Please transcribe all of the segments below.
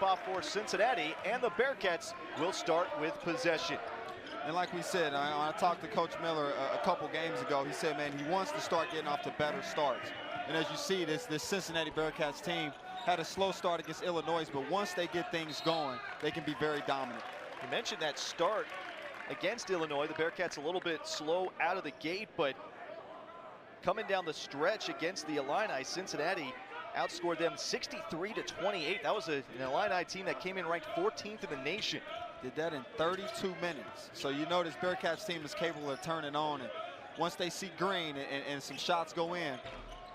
tip-off for Cincinnati, and the Bearcats will start with possession. And like we said, I talked to Coach Miller a couple games ago. He said, man, he wants to start getting off to better starts. And as you see, this Cincinnati Bearcats team had a slow start against Illinois, but once they get things going, they can be very dominant. You mentioned that start against Illinois. The Bearcats a little bit slow out of the gate, but coming down the stretch against the Illini, Cincinnati outscored them 63-28. That was an Illini team that came in ranked 14th in the nation. Did that in 32 minutes. So you know this Bearcats team is capable of turning on, and once they see green and some shots go in,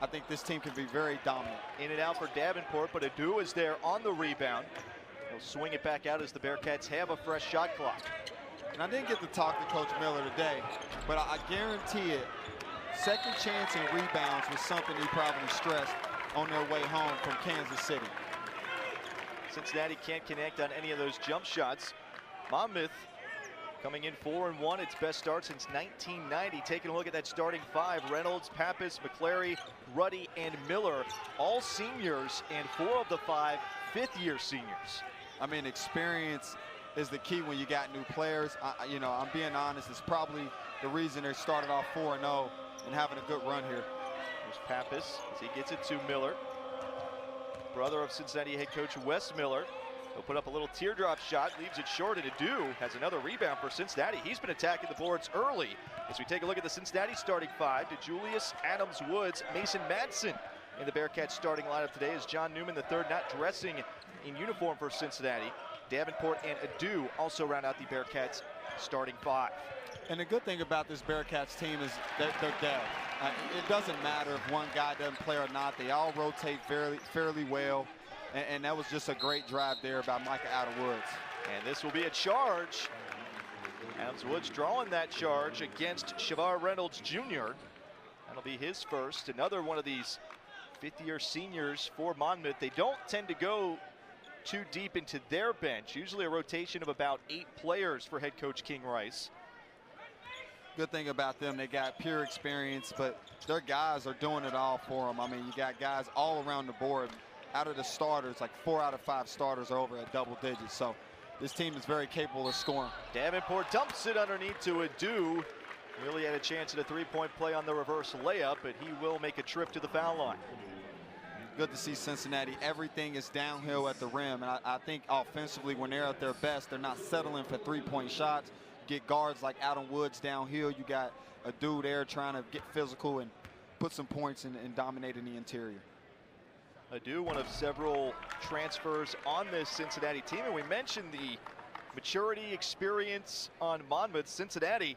I think this team can be very dominant. In and out for Davenport, but Adu is there on the rebound. He'll swing it back out as the Bearcats have a fresh shot clock. And I didn't get to talk to Coach Miller today, but I guarantee it, second chance and rebounds was something he probably stressed on their way home from Kansas City. Cincinnati can't connect on any of those jump shots. Monmouth coming in 4-1, its best start since 1990. Taking a look at that starting five: Reynolds, Pappas, McClary, Ruddy, and Miller, all seniors, and 4 of the 5 fifth-year seniors. I mean, experience is the key when you got new players. You know, I'm being honest, it's probably the reason they started off 4-0 and having a good run here. There's Pappas as he gets it to Miller. Brother of Cincinnati head coach Wes Miller. He'll put up a little teardrop shot, leaves it short, and Adu has another rebound for Cincinnati. He's been attacking the boards early. As we take a look at the Cincinnati starting five, DeJulius, Adams, Woods, Mason Madsen in the Bearcats starting lineup today, as John Newman III not dressing in uniform for Cincinnati. Davenport and Adu also round out the Bearcats starting five. And the good thing about this Bearcats team is their depth. It doesn't matter if one guy doesn't play or not. They all rotate fairly well. And that was just a great drive there by Micah Adams-Woods. And this will be a charge. Adams-Woods drawing that charge against Shavar Reynolds Jr. That'll be his first. Another one of these fifth-year seniors for Monmouth. They don't tend to go too deep into their bench. Usually a rotation of about 8 players for head coach King Rice. Good thing about them, they got pure experience, but their guys are doing it all for them. I mean, you got guys all around the board. Out of the starters, like 4 out of 5 starters are over at double digits. So this team is very capable of scoring. Davenport dumps it underneath to Adu. Really had a chance at a three-point play on the reverse layup, but he will make a trip to the foul line. Good to see Cincinnati. Everything is downhill at the rim. And I think offensively, when they're at their best, they're not settling for three-point shots. Get guards like Adam Woods downhill. You got a dude there trying to get physical and put some points and dominate in the interior. Adu, one of several transfers on this Cincinnati team. And we mentioned the maturity, experience on Monmouth. Cincinnati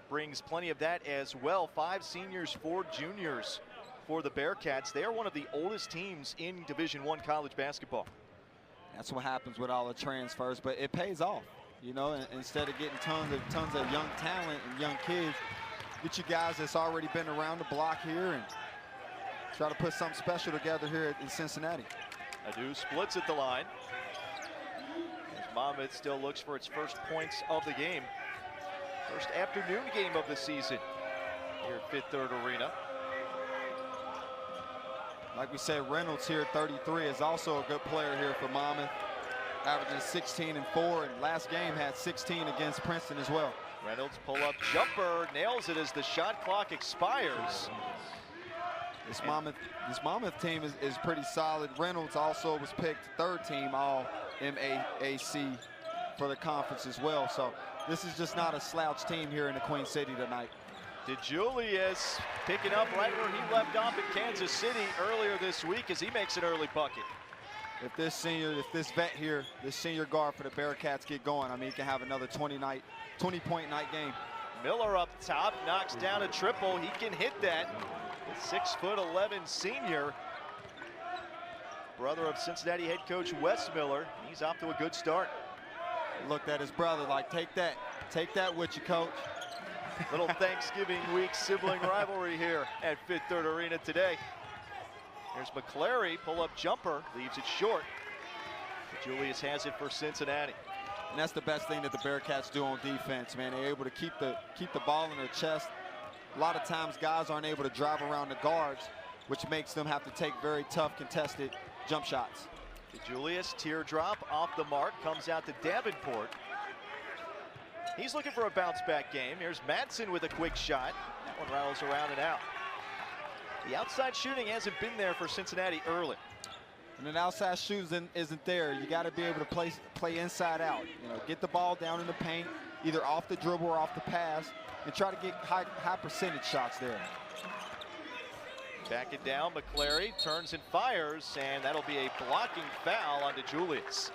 brings plenty of that as well. 5 seniors, 4 juniors for the Bearcats. They are one of the oldest teams in Division I college basketball. That's what happens with all the transfers, but it pays off. You know, and instead of getting tons of young talent and young kids, get you guys that's already been around the block here and try to put something special together here in Cincinnati. Adu splits at the line. As Monmouth still looks for its first points of the game. First afternoon game of the season here at Fifth Third Arena. Like we said, Reynolds here, 33, is also a good player here for Monmouth. Averaging 16 and 4, and last game had 16 against Princeton as well. Reynolds pull-up jumper, nails it as the shot clock expires. This Monmouth team is pretty solid. Reynolds also was picked 3rd team all MAAC for the conference as well. So this is just not a slouch team here in the Queen City tonight. DeJulius picking up right where he left off in Kansas City earlier this week as he makes an early bucket. If this vet here, this senior guard for the Bearcats get going, I mean, he can have another 20-point night game. Miller up top, knocks down a triple. He can hit that. The 6'11" senior, brother of Cincinnati head coach Wes Miller. He's off to a good start. Looked at his brother like, take that with you, coach. Little Thanksgiving week sibling rivalry here at Fifth Third Arena today. There's McClary, pull-up jumper, leaves it short. Julius has it for Cincinnati. And that's the best thing that the Bearcats do on defense, man. They're able to keep the ball in their chest. A lot of times guys aren't able to drive around the guards, which makes them have to take very tough contested jump shots. Julius, teardrop off the mark, comes out to Davenport. He's looking for a bounce back game. Here's Madsen with a quick shot. That one rattles around and out. The outside shooting hasn't been there for Cincinnati early. And an outside shooting isn't there. You got to be able to play inside out. You know, get the ball down in the paint, either off the dribble or off the pass, and try to get high percentage shots there. Back it down, McClary turns and fires, and that'll be a blocking foul onto Julius.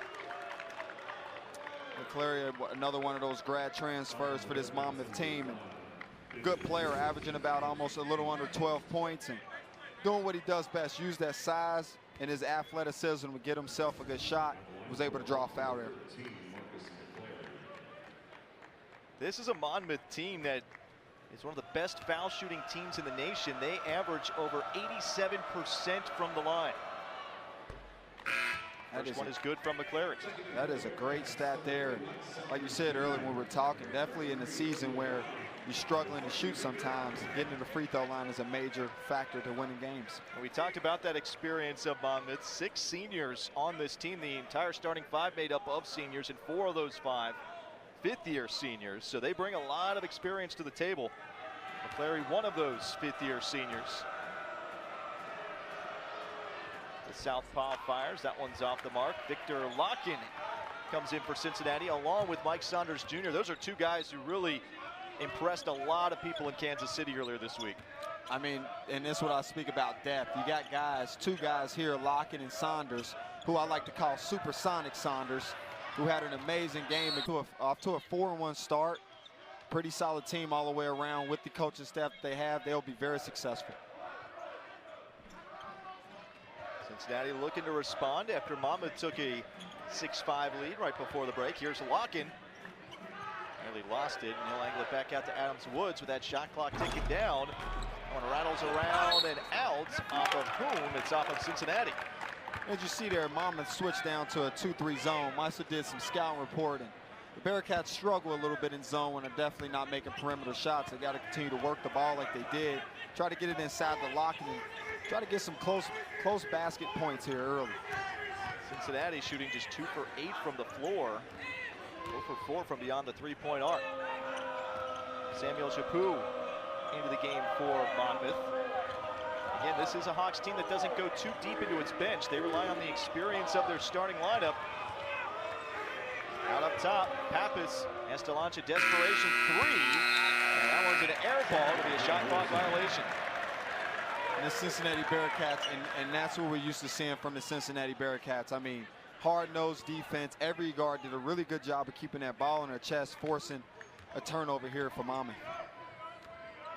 McClary, another one of those grad transfers for this Monmouth team. And good player, averaging about almost a little under 12 points and doing what he does best, use that size and his athleticism to get himself a good shot. Was able to draw a foul there. This is a Monmouth team that is one of the best foul shooting teams in the nation. They average over 87% from the line. First one is good from McClary. That is a great stat there. Like you said earlier when we were talking, definitely in a season where you're struggling to shoot sometimes, getting to the free throw line is a major factor to winning games. We talked about that experience of Monmouth. 6 seniors on this team. The entire starting 5 made up of seniors, and 4 of those 5 fifth-year seniors. So they bring a lot of experience to the table. McClary, one of those fifth-year seniors. The southpaw fires. That one's off the mark. Victor Locken comes in for Cincinnati along with Mike Saunders Jr. Those are 2 guys who really impressed a lot of people in Kansas City earlier this week. I mean, and that's what I speak about depth. You got guys, 2 guys here, Locken and Saunders, who I like to call supersonic Saunders, who had an amazing game off to a 4-1 start. Pretty solid team all the way around. With the coaching staff they have, they'll be very successful. Cincinnati looking to respond after Monmouth took a 6-5 lead right before the break. Here's Locken. Nearly lost it, and he'll angle it back out to Adams Woods with that shot clock ticking down. That one rattles around and out. Off of whom? It's off of Cincinnati. As you see there, Monmouth switched down to a 2-3 zone. Meister did some scout reporting. The Bearcats struggle a little bit in zone and are definitely not making perimeter shots. They got to continue to work the ball like they did. Try to get it inside the lock and try to get some close basket points here early. Cincinnati shooting just 2 for 8 from the floor. 0 for 4 from beyond the 3-point arc. Samuel Chaput into the game for Monmouth. Again, this is a Hawks team that doesn't go too deep into its bench. They rely on the experience of their starting lineup. Out up top, Pappas has to launch a desperation 3. And that one's an air ball to be a shot clock violation. And the Cincinnati Bearcats, and that's what we're used to seeing from the Cincinnati Bearcats. I mean, hard-nosed defense. Every guard did a really good job of keeping that ball in their chest, forcing a turnover here for Monmouth.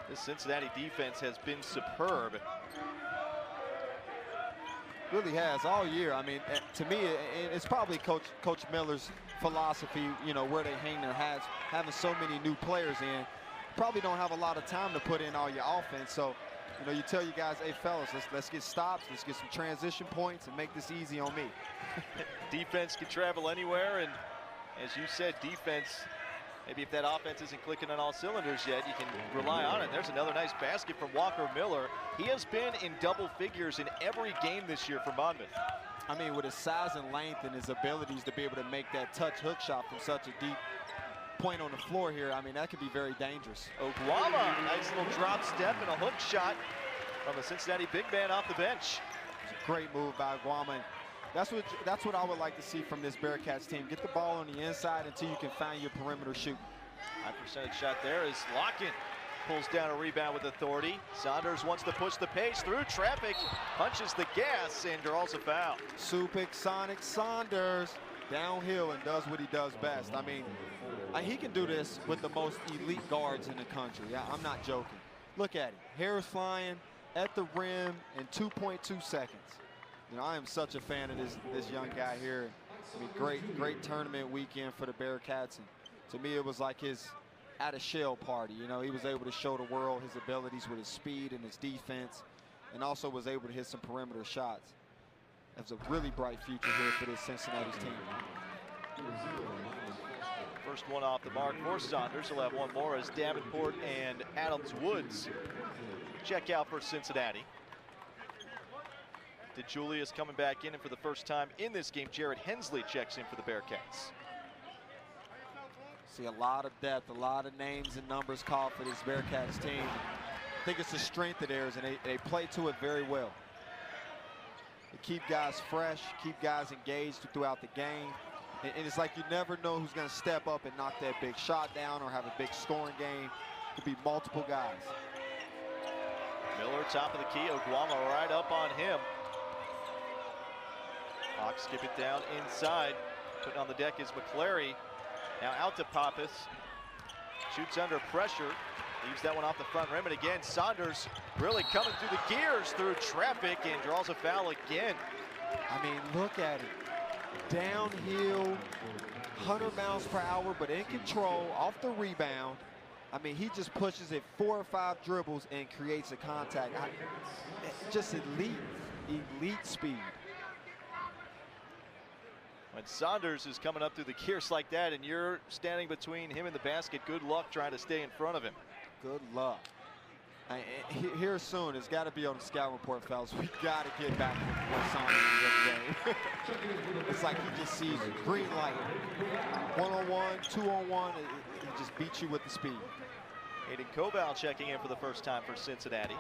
This Cincinnati defense has been superb. Really has all year. I mean, to me, it's probably Coach Miller's philosophy, you know, where they hang their hats, having so many new players in. Probably don't have a lot of time to put in all your offense. So, you know, you tell you guys, hey, fellas, let's get stops, let's get some transition points and make this easy on me. Defense can travel anywhere, and as you said, defense, maybe if that offense isn't clicking on all cylinders yet, you can rely on it. There's another nice basket from Walker Miller. He has been in double figures in every game this year for Monmouth. I mean, with his size and length and his abilities to be able to make that touch hook shot from such a deep point on the floor here, I mean, that could be very dangerous. Oguama, nice little drop step and a hook shot from the Cincinnati big man off the bench. It's a great move by Oguama. That's what I would like to see from this Bearcats team. Get the ball on the inside until you can find your perimeter shoot. High percentage shot there is Locken. Pulls down a rebound with authority. Saunders wants to push the pace through traffic, punches the gas, and draws a foul. Sonic Saunders downhill and does what he does best. I mean, he can do this with the most elite guards in the country. I'm not joking. Look at him. Hair is flying at the rim in 2.2 seconds. You know, I am such a fan of this young guy here. I mean, great tournament weekend for the Bearcats. And to me, it was like his at a shell party. You know, he was able to show the world his abilities with his speed and his defense, and also was able to hit some perimeter shots. There's a really bright future here for this Cincinnati's team. First one off the mark for Saunders. He'll have one more as Davenport and Adams Woods check out for Cincinnati. DeJulius coming back in, and for the first time in this game, Jared Hensley checks in for the Bearcats. See a lot of depth, a lot of names and numbers called for this Bearcats team. I think it's a strength of theirs, and they play to it very well. They keep guys fresh, keep guys engaged throughout the game. And it's like you never know who's going to step up and knock that big shot down or have a big scoring game. It could be multiple guys. Miller, top of the key. Oguama right up on him. Hawks skip it down inside. Putting on the deck is McClary. Now out to Pappas. Shoots under pressure. Leaves that one off the front rim. And again, Saunders really coming through the gears through traffic and draws a foul again. I mean, look at it. Downhill, 100 miles per hour, but in control, off the rebound. I mean, he just pushes it 4 or 5 dribbles and creates a contact. Just elite speed. When Saunders is coming up through the gears like that and you're standing between him and the basket, good luck trying to stay in front of him. Good luck. Here soon, it's got to be on the scout report, fellas. We got to get back to what Saunders is in the game. It's like he just sees it. Green light. 1-on-1, 2-on-1. He just beats you with the speed. Aiden Kobal checking in for the first time for Cincinnati.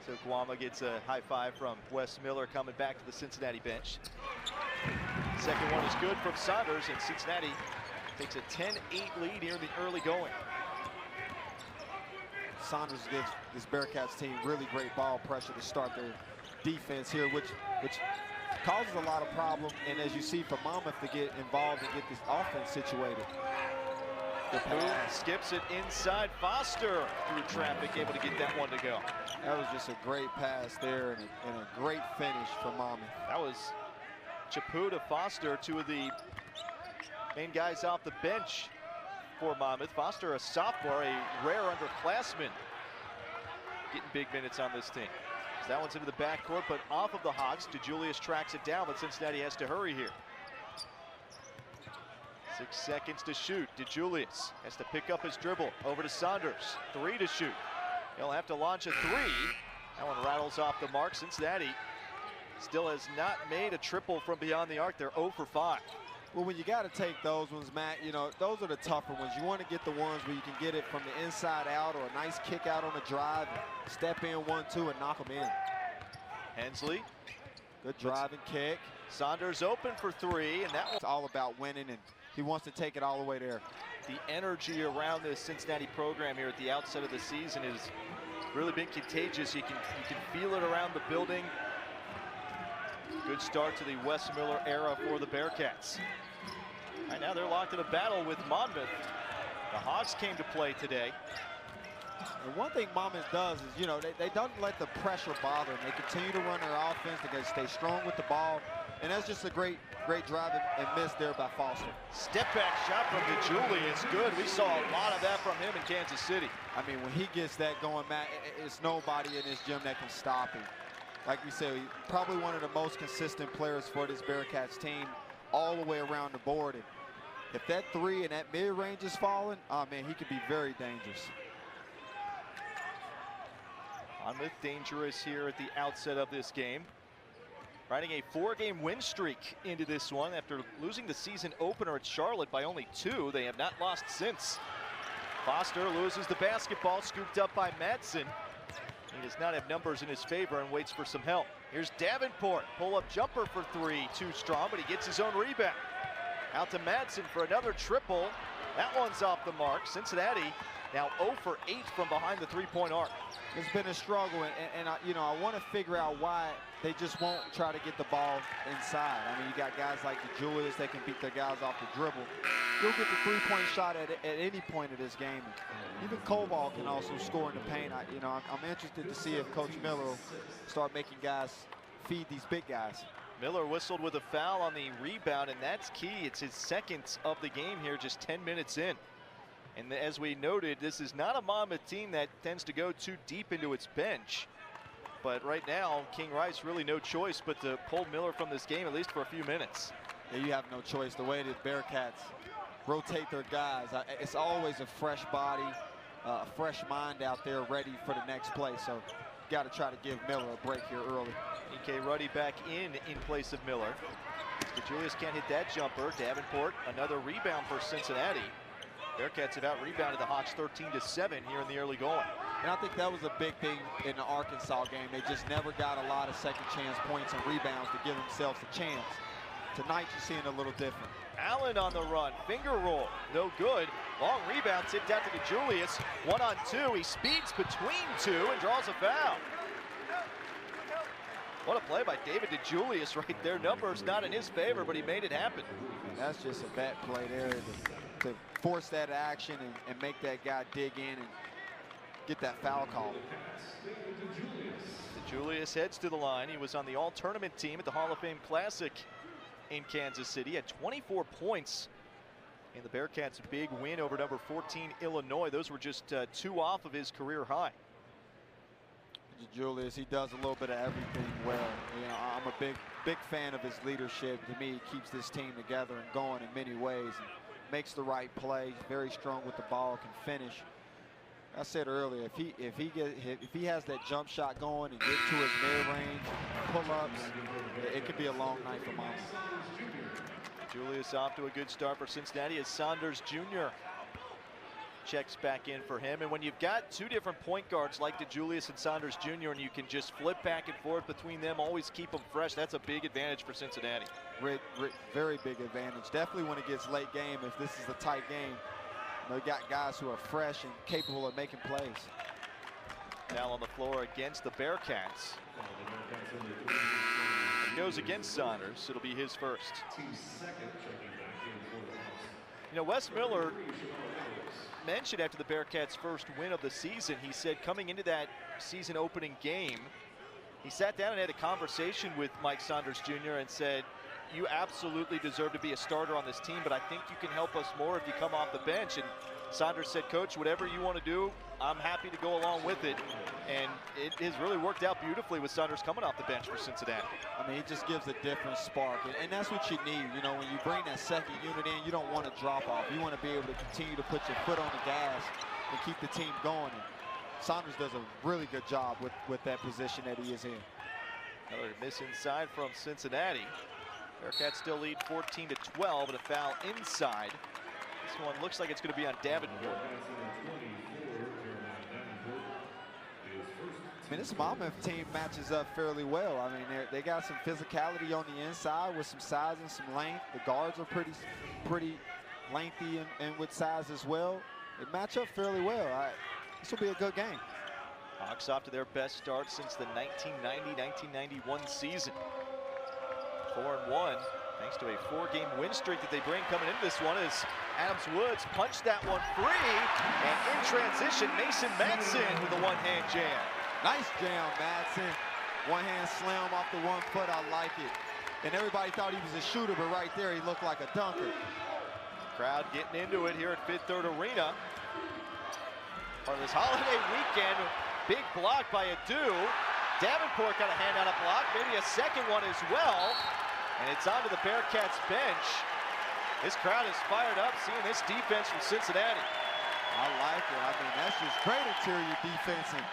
So Guama gets a high five from Wes Miller coming back to the Cincinnati bench. Second one is good from Saunders, and Cincinnati takes a 10-8 lead here in the early going. Saunders gives this Bearcats team really great ball pressure to start their defense here, which causes a lot of problems. And as you see, for Monmouth to get involved and get this offense situated. The pool skips it inside. Foster through traffic, able to get that one to go. That was just a great pass there and a great finish for Monmouth. That was Chapu to Foster, two of the main guys off the bench for Monmouth. Foster, a sophomore, a rare underclassman, getting big minutes on this team. So that one's into the backcourt, but off of the Hawks. DeJulius tracks it down, but Cincinnati has to hurry here. 6 seconds to shoot. DeJulius has to pick up his dribble. Over to Saunders. 3 to shoot. He'll have to launch a 3. That one rattles off the mark. Cincinnati still has not made a triple from beyond the arc. They're 0 for 5. Well, when you got to take those ones, Matt, you know, those are the tougher ones. You want to get the ones where you can get it from the inside out or a nice kick out on the drive, step in 1-2 and knock them in. Hensley. Good driving kick. Saunders open for 3, and that one's all about winning, and he wants to take it all the way there. The energy around this Cincinnati program here at the outset of the season has really been contagious. You can feel it around the building. Good start to the Wes Miller era for the Bearcats. Right now they're locked in a battle with Monmouth. The Hawks came to play today. And one thing Monmouth does is, you know, they don't let the pressure bother them. They continue to run their offense. They stay strong with the ball. And that's just a great drive and miss there by Foster. Step back shot from DeJulius. Good. We saw a lot of that from him in Kansas City. I mean, when he gets that going, Matt, it's nobody in this gym that can stop him. Like we said, he's probably one of the most consistent players for this Bearcats team all the way around the board. And if that 3 and that mid-range is falling, oh man, he could be very dangerous. Monmouth dangerous here at the outset of this game. Riding a 4-game win streak into this one after losing the season opener at Charlotte by only 2. They have not lost since. Foster loses the basketball, scooped up by Madsen. He does not have numbers in his favor and waits for some help. Here's Davenport, pull-up jumper for 3, too strong, but he gets his own rebound. Out to Madsen for another triple. That one's off the mark. Cincinnati now 0 for 8 from behind the 3-point arc. It's been a struggle, and I want to figure out why they just won't try to get the ball inside. I mean, you got guys like DeJulius that can beat their guys off the dribble. You'll get the 3-point shot at any point of this game. Even Koval can also score in the paint. I'm interested to see if Coach Miller will start making guys feed these big guys. Miller whistled with a foul on the rebound, and that's key. It's his second of the game here, just 10 minutes in. And as we noted, this is not a Monmouth team that tends to go too deep into its bench. But right now, King Rice really no choice but to pull Miller from this game, at least for a few minutes. Yeah, you have no choice. The way the Bearcats rotate their guys, it's always a fresh body, a fresh mind out there ready for the next play. So got to try to give Miller a break here early. E.K. Ruddy back in place of Miller. Julius can't hit that jumper. Davenport, another rebound for Cincinnati. Bearcats have out-rebounded the Hawks 13-7 here in the early going. And I think that was a big thing in the Arkansas game. They just never got a lot of second chance points and rebounds to give themselves a chance. Tonight you're seeing a little different. Allen on the run, finger roll, no good. Long rebound tipped out to DeJulius. 1-on-2, he speeds between two and draws a foul. What a play by David DeJulius right there. Numbers not in his favor, but he made it happen. And that's just a bad play there to force that action and make that guy dig in and get that foul call. DeJulius heads to the line. He was on the all-tournament team at the Hall of Fame Classic in Kansas City. Had 24 points in the Bearcats' big win over number 14 Illinois. Those were just 2 off of his career high. Julius, he does a little bit of everything well. You know, I'm a big fan of his leadership. To me, he keeps this team together and going in many ways. And makes the right plays, very strong with the ball, can finish. I said earlier, if he has that jump shot going and get to his mid-range, pull-ups, it could be a long night for Monmouth. Julius off to a good start for Cincinnati as Saunders Jr. checks back in for him. And when you've got 2 different point guards like DeJulius and Saunders Jr. and you can just flip back and forth between them, always keep them fresh, that's a big advantage for Cincinnati. Very big advantage. Definitely when it gets late game, if this is a tight game, you got guys who are fresh and capable of making plays. Now on the floor against the Bearcats. He goes against Saunders. It'll be his first. You know, Wes Miller mentioned after the Bearcats' first win of the season, he said coming into that season opening game, he sat down and had a conversation with Mike Saunders Jr. and said, you absolutely deserve to be a starter on this team, but I think you can help us more if you come off the bench. And Saunders said, Coach, whatever you want to do, I'm happy to go along with it. And it has really worked out beautifully with Saunders coming off the bench for Cincinnati. I mean, he just gives a different spark, and that's what you need. You know, when you bring that second unit in, you don't want to drop off. You want to be able to continue to put your foot on the gas and keep the team going. And Saunders does a really good job with that position that he is in. Another miss inside from Cincinnati. Bearcats still lead 14-12, but a foul inside. This one looks like it's going to be on Davenport. I mean, this Monmouth team matches up fairly well. I mean, they got some physicality on the inside with some size and some length. The guards are pretty lengthy and with size as well. They match up fairly well. This will be a good game. Hawks off to their best start since the 1990-1991 season. 4-1, thanks to a 4-game win streak that they bring coming into this one as Adams Woods punched that one free. And in transition, Mason Madsen with a one-hand jam. Nice jam, Madsen. One-hand slam off the 1 foot, I like it. And everybody thought he was a shooter, but right there he looked like a dunker. Crowd getting into it here at Fifth Third Arena. Part of this holiday weekend, big block by Adu. Davenport got a hand on a block, maybe a second one as well. And it's onto the Bearcats bench. This crowd is fired up seeing this defense from Cincinnati. I like it. I mean, that's just great interior defense. And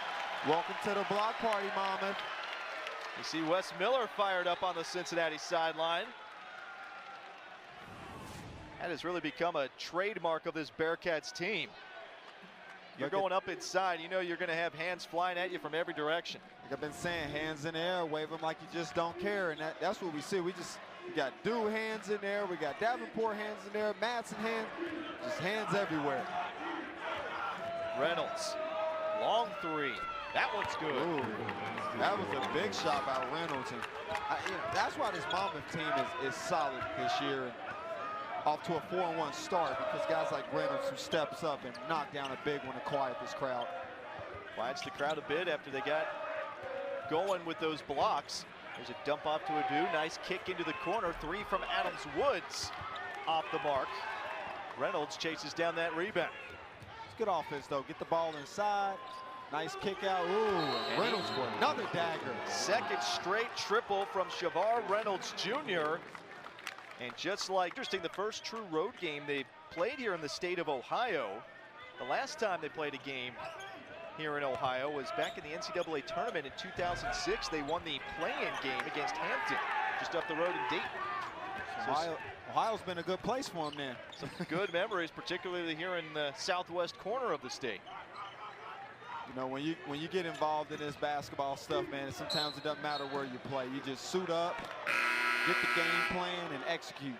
welcome to the block party, Monmouth. You see Wes Miller fired up on the Cincinnati sideline. That has really become a trademark of this Bearcats team. You're going up inside, you know you're going to have hands flying at you from every direction. Like I've been saying, hands in the air, wave them like you just don't care, and that's what we see. We got Dew hands in there, we got Davenport hands in there, Madsen hands, just hands everywhere. Reynolds, long 3. That one's good. Ooh, that was a big shot by Reynolds, and that's why this Monmouth team is solid this year. And off to a 4-1 start because guys like Reynolds who steps up and knock down a big one to quiet this crowd. Quiets the crowd a bit after they got going with those blocks. There's a dump off to Adu. Nice kick into the corner. 3 from Adams Woods off the mark. Reynolds chases down that rebound. It's good offense though. Get the ball inside. Nice kick out. Ooh, Reynolds for another dagger. Second straight triple from Shavar Reynolds Jr. And just like, interesting, the first true road game they played here in the state of Ohio. The last time they played a game here in Ohio was back in the NCAA tournament in 2006. They won the play-in game against Hampton, just up the road in Dayton. So Ohio's been a good place for them then. some good memories, particularly here in the southwest corner of the state. You know, when you get involved in this basketball stuff, man, sometimes it doesn't matter where you play. You just suit up, get the game plan, and execute.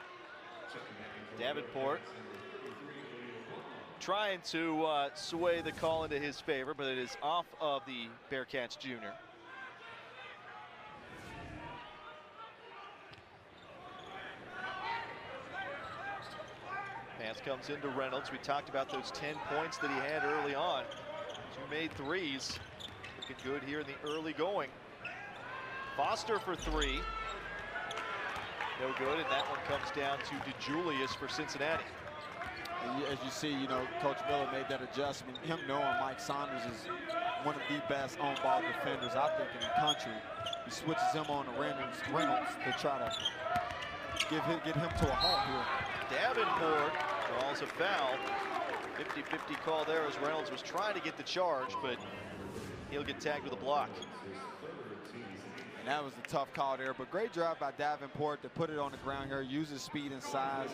Davenport trying to sway the call into his favor, but it is off of the Bearcats junior. Pass comes into Reynolds. We talked about those 10 points that he had early on. 2 made threes. Looking good here in the early going. Foster for 3. No good, and that one comes down to DeJulius for Cincinnati. And as you see, you know, Coach Miller made that adjustment. Him knowing Mike Saunders is one of the best on-ball defenders, I think, in the country. He switches him on to Reynolds to try to get him to a halt here. Davenport draws a foul. 50-50 call there as Reynolds was trying to get the charge, but he'll get tagged with a block. And that was a tough call there, but great job by Davenport to put it on the ground here, use his speed and size.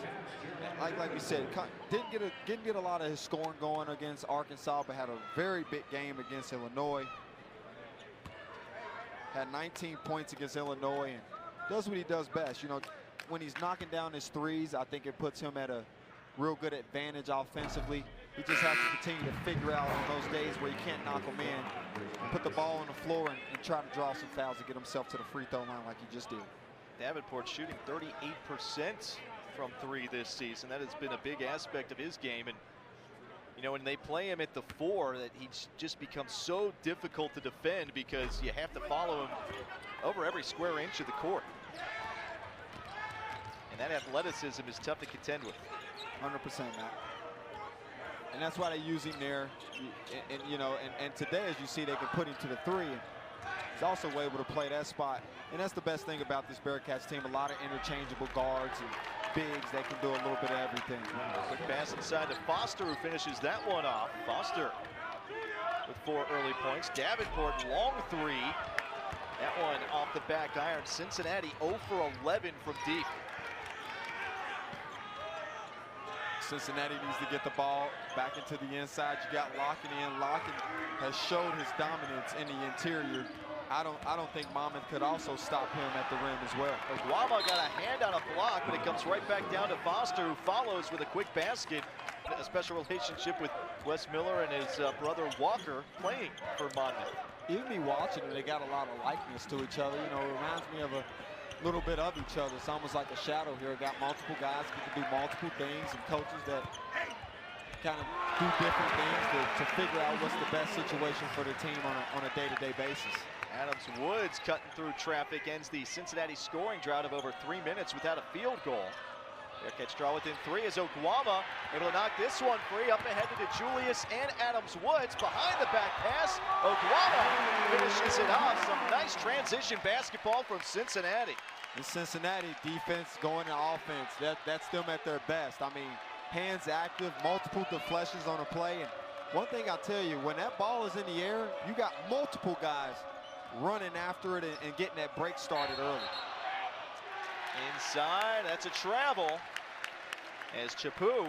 Like we said, didn't get a lot of his scoring going against Arkansas, but had a very big game against Illinois. Had 19 points against Illinois and does what he does best. You know, when he's knocking down his threes, I think it puts him at a real good advantage offensively. He just has to continue to figure out on those days where he can't knock them in, put the ball on the floor and try to draw some fouls to get himself to the free throw line like he just did. Davenport shooting 38% from 3 this season. That has been a big aspect of his game. And, you know, when they play him at the 4, that he's just become so difficult to defend because you have to follow him over every square inch of the court. And that athleticism is tough to contend with. 100%, Matt. And that's why they use him there. And you know, and today, as you see, they can put him to the 3. And he's also able to play that spot. And that's the best thing about this Bearcats team. A lot of interchangeable guards and bigs that can do a little bit of everything. Quick pass inside to Foster, who finishes that one off. Foster with 4 early points. Davenport, long 3. That one off the back iron. Cincinnati 0 for 11 from deep. Cincinnati needs to get the ball back into the inside. You got Locken in. Locken has showed his dominance in the interior. I don't think Monmouth could also stop him at the rim as well. Oguama got a hand on a block, but it comes right back down to Foster, who follows with a quick basket. A special relationship with Wes Miller and his brother Walker playing for Monmouth. Even me watching it, they got a lot of likeness to each other. You know, it reminds me of a little bit of each other. It's almost like a shadow here. Got multiple guys who can do multiple things and coaches that kind of do different things to figure out what's the best situation for the team on a day-to-day basis. Adams Woods cutting through traffic ends the Cincinnati scoring drought of over 3 minutes without a field goal. Bearcats draw within 3 as Oguama able to knock this one free. Up ahead to DeJulius and Adams Woods. Behind the back pass, Oguama finishes it off. Some nice transition basketball from Cincinnati. The Cincinnati defense going to offense. That's them at their best. I mean, hands active, multiple deflections on a play. And one thing I'll tell you, when that ball is in the air, you got multiple guys running after it and getting that break started early. Inside, that's a travel as Chapu will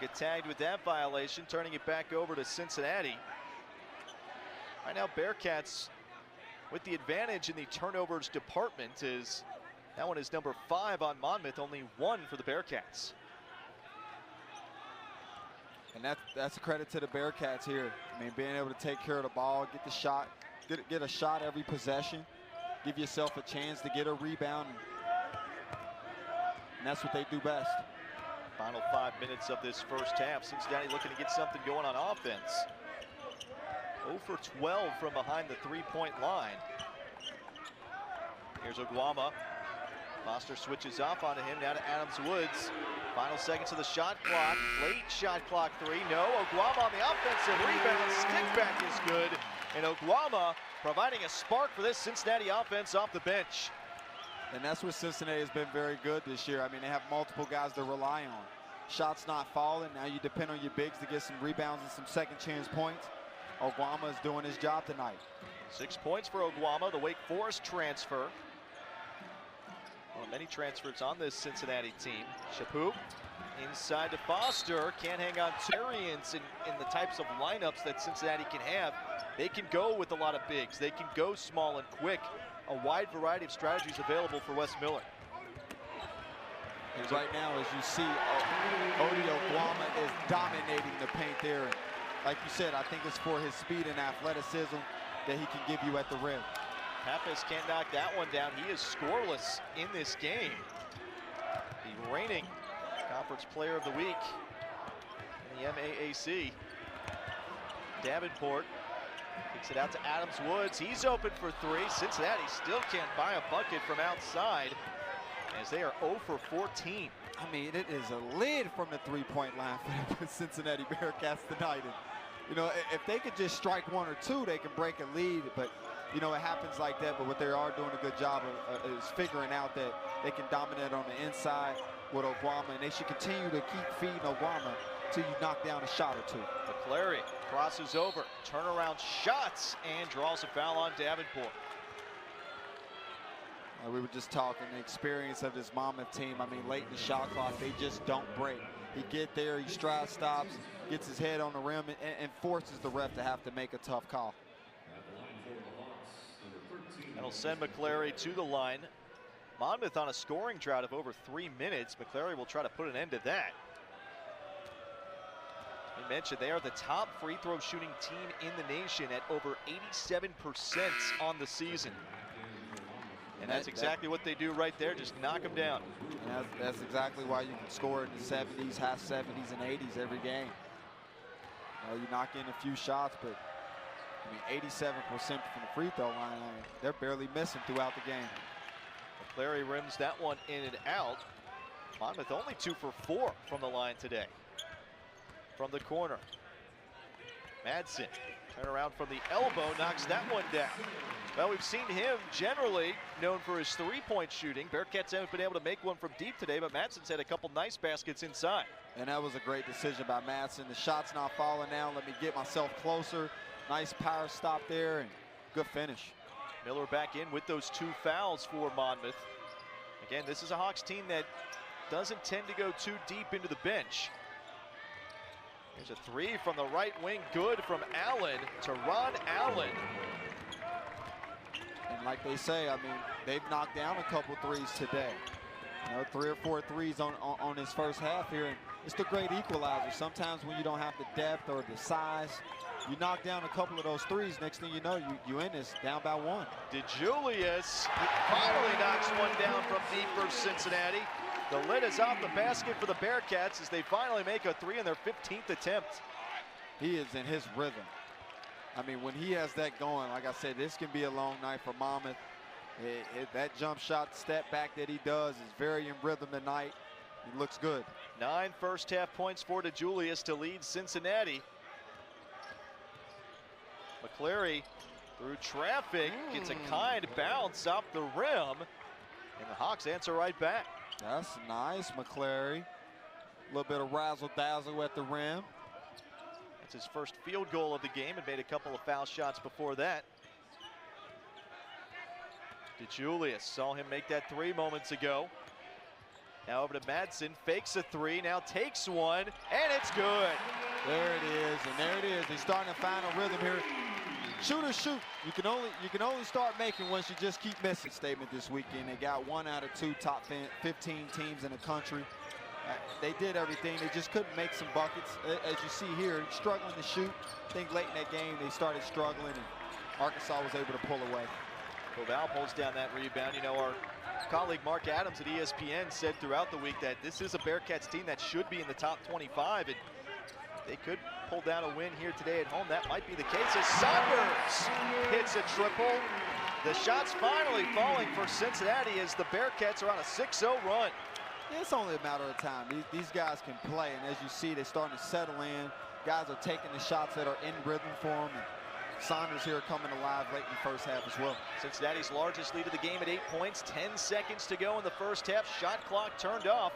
get tagged with that violation, turning it back over to Cincinnati. Right now, Bearcats with the advantage in the turnovers department, is that one is number 5 on Monmouth, only 1 for the Bearcats. And that's a credit to the Bearcats here. I mean, being able to take care of the ball, get the shot, get a shot every possession, give yourself a chance to get a rebound. And that's what they do best. Final 5 minutes of this first half. Cincinnati looking to get something going on offense. 0 for 12 from behind the 3-point line. Here's Oguama. Foster switches off onto him, now to Adams Woods. Final seconds of the shot clock. Late shot clock 3. No. Oguama on the offensive rebound. Stick back is good. And Oguama providing a spark for this Cincinnati offense off the bench. And that's what Cincinnati has been very good this year. I mean, they have multiple guys to rely on. shots not falling. Now you depend on your bigs to get some rebounds and some second chance points. Oguama is doing his job tonight. 6 points for Oguama, the Wake Forest transfer. One of many transfers on this Cincinnati team. Shapoop inside to Foster, can't hang on to variance in the types of lineups that Cincinnati can have. They can go with a lot of bigs. They can go small and quick. A wide variety of strategies available for Wes Miller. And right now, as you see, Odi Oguama is dominating the paint there. And like you said, I think it's for his speed and athleticism that he can give you at the rim. Pappas can't knock that one down. He is scoreless in this game. The reigning Conference Player of the Week in the MAAC. Davenport kicks it out to Adams Woods. He's open for three. Cincinnati still can't buy a bucket from outside as they are 0 for 14. I mean, it is a lid from the three-point line for the Cincinnati Bearcats tonight. And, you know, if they could just strike one or two, they can break a lead. But, you know, it happens like that. But what they are doing a good job of is figuring out that they can dominate on the inside with Oguama. And they should continue to keep feeding Oguama until you knock down a shot or two. McClary crosses over, turnaround shots, and draws a foul on Davenport. We were just talking the experience of this Monmouth team. I mean, late in the shot clock, they just don't break. He get there, he stride stops, gets his head on the rim, and forces the ref to have to make a tough call. That'll send McClary to the line. Monmouth on a scoring drought of over 3 minutes. McClary will try to put an end to that. We mentioned they are the top free throw shooting team in the nation at over 87% on the season. And that's exactly what they do right there, just knock them down. And that's exactly why you can score in the 70s, high 70s, and 80s every game. You knock in a few shots, but I mean, 87% from the free throw line, I mean, they're barely missing throughout the game. McClary rims that one in and out. Monmouth only 2 for 4 from the line today. From the corner, Madsen, turn around from the elbow, knocks that one down. Well, we've seen him generally known for his three-point shooting. Bearcats haven't been able to make one from deep today, but Madsen's had a couple nice baskets inside. And that was a great decision by Madsen. The shot's not falling now. Let me get myself closer. Nice power stop there and good finish. Miller back in with those 2 fouls for Monmouth. Again, this is a Hawks team that doesn't tend to go too deep into the bench. Here's a 3 from the right wing, good from Allen to Ron Allen. And like they say, I mean, they've knocked down a couple threes today. You know, 3 or 4 threes on his first half here. And it's the great equalizer. Sometimes when you don't have the depth or the size, you knock down a couple of those threes. Next thing you know, you in this down by 1. DeJulius finally knocks one down from deep for Cincinnati. The lid is off the basket for the Bearcats as they finally make a 3 in their 15th attempt. He is in his rhythm. I mean, when he has that going, like I said, this can be a long night for Monmouth. That jump shot step back that he does is very in rhythm tonight. He looks good. 9 first half points for DeJulius to lead Cincinnati. McClary through traffic gets a kind bounce off the rim, and the Hawks answer right back. That's nice, McClary. A little bit of razzle-dazzle at the rim. That's his first field goal of the game and made a couple of foul shots before that. DeJulius saw him make that 3 moments ago. Now over to Madsen, fakes a 3, now takes one, and it's good. There it is, and there it is. They're starting to find a rhythm here. Shooters shoot. You can only start making once you just keep missing. Statement this weekend. They got 1 out of 2 top 15 teams in the country. They did everything. They just couldn't make some buckets. As you see here, struggling to shoot. I think late in that game they started struggling, and Arkansas was able to pull away. Koval pulls down that rebound. You know, our colleague Mark Adams at ESPN said throughout the week that this is a Bearcats team that should be in the top 25, and they could pull down a win here today at home. That might be the case as Saunders hits a triple. The shot's finally falling for Cincinnati as the Bearcats are on a 6-0 run. It's only a matter of time. These guys can play, and as you see, they're starting to settle in. Guys are taking the shots that are in rhythm for them. And Saunders here coming alive late in the first half as well. Cincinnati's largest lead of the game at 8 points. 10 seconds to go in the first half. Shot clock turned off.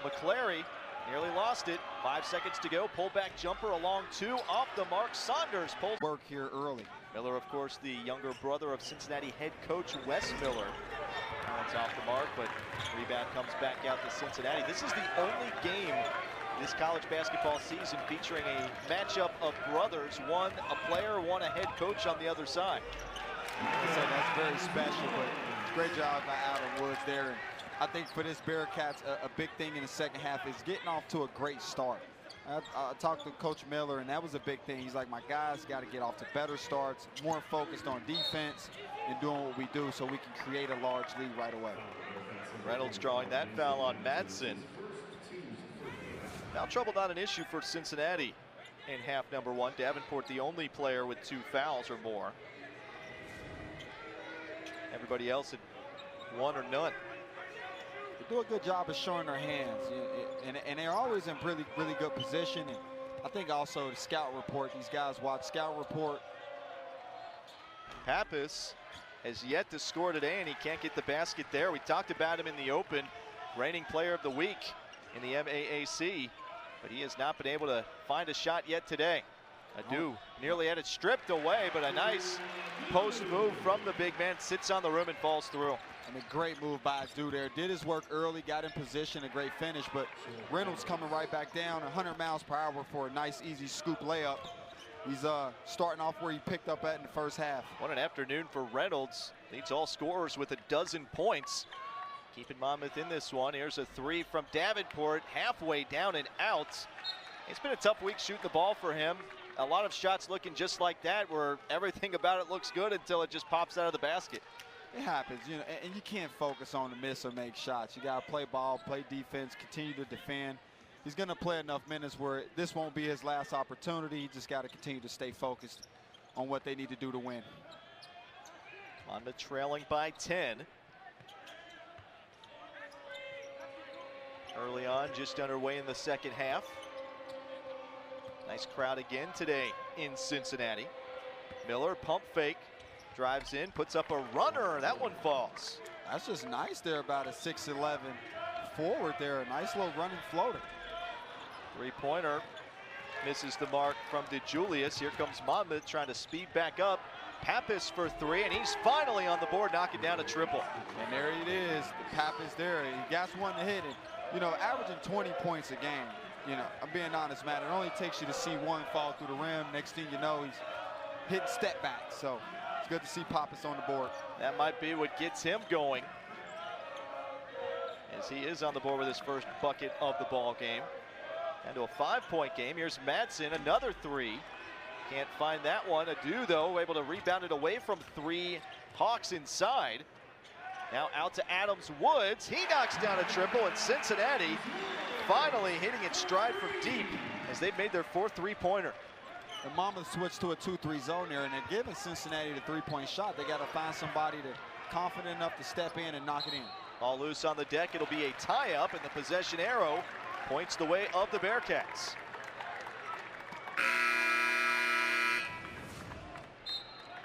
McClary Nearly lost it. 5 seconds to go. Pullback jumper along 2. Off the mark. Saunders pulled. Work here early. Miller, of course, the younger brother of Cincinnati head coach Wes Miller. That's off the mark, but rebound comes back out to Cincinnati. This is the only game this college basketball season featuring a matchup of brothers. One a player, one a head coach on the other side. I said that's very special, but great job by Adam Woods there. And I think for this Bearcats, a big thing in the second half is getting off to a great start. I talked to Coach Miller, and that was a big thing. He's like, my guys got to get off to better starts, more focused on defense and doing what we do so we can create a large lead right away. Reynolds drawing that foul on Madsen. Foul trouble not an issue for Cincinnati in half number 1. Davenport the only player with 2 fouls or more. Everybody else at 1 or none. They do a good job of showing their hands, and they're always in really good position. And I think also the scout report, these guys watch scout report. Pappas has yet to score today, and he can't get the basket there. We talked about him in the open, reigning player of the week in the MAAC, but he has not been able to find a shot yet today. Adu nearly had it stripped away, but a nice post move from the big man, sits on the rim and falls through. And a great move by Adu there. Did his work early, got in position, a great finish, but Reynolds coming right back down, 100 miles per hour for a nice, easy scoop layup. He's starting off where he picked up at in the first half. What an afternoon for Reynolds. Leads all scorers with 12 points. Keeping Monmouth in this one. Here's a 3 from Davenport, halfway down and out. It's been a tough week shooting the ball for him. A lot of shots looking just like that, where everything about it looks good until it just pops out of the basket. It happens, you know, and you can't focus on the miss or make shots. You got to play ball, play defense, continue to defend. He's going to play enough minutes where this won't be his last opportunity. He just got to continue to stay focused on what they need to do to win. Monmouth trailing by 10. Early on, just underway in the second half. Nice crowd again today in Cincinnati. Miller, pump fake, drives in, puts up a runner. That one falls. That's just nice there, about a 6'11" forward there. A nice little running floater. 3-pointer misses the mark from DeJulius. Here comes Monmouth trying to speed back up. Pappas for 3, and he's finally on the board, knocking down a triple. And there it is. Pappas there. He got one to hit it. You know, averaging 20 points a game. You know, I'm being honest, man. It only takes you to see one fall through the rim. Next thing you know, he's hitting step back. So it's good to see Pappas on the board. That might be what gets him going, as he is on the board with his first bucket of the ball game. And to a 5-point game. Here's Madsen, another 3. Can't find that one. Adu, though, able to rebound it away from 3. Hawks inside. Now out to Adams Woods. He knocks down a triple, and Cincinnati finally hitting its stride from deep as they've made their 4th 3-pointer. And Monmouth switched to a 2-3 zone there, and they're giving Cincinnati the 3-point shot. They got to find somebody that's confident enough to step in and knock it in. All loose on the deck. It'll be a tie-up, and the possession arrow points the way of the Bearcats.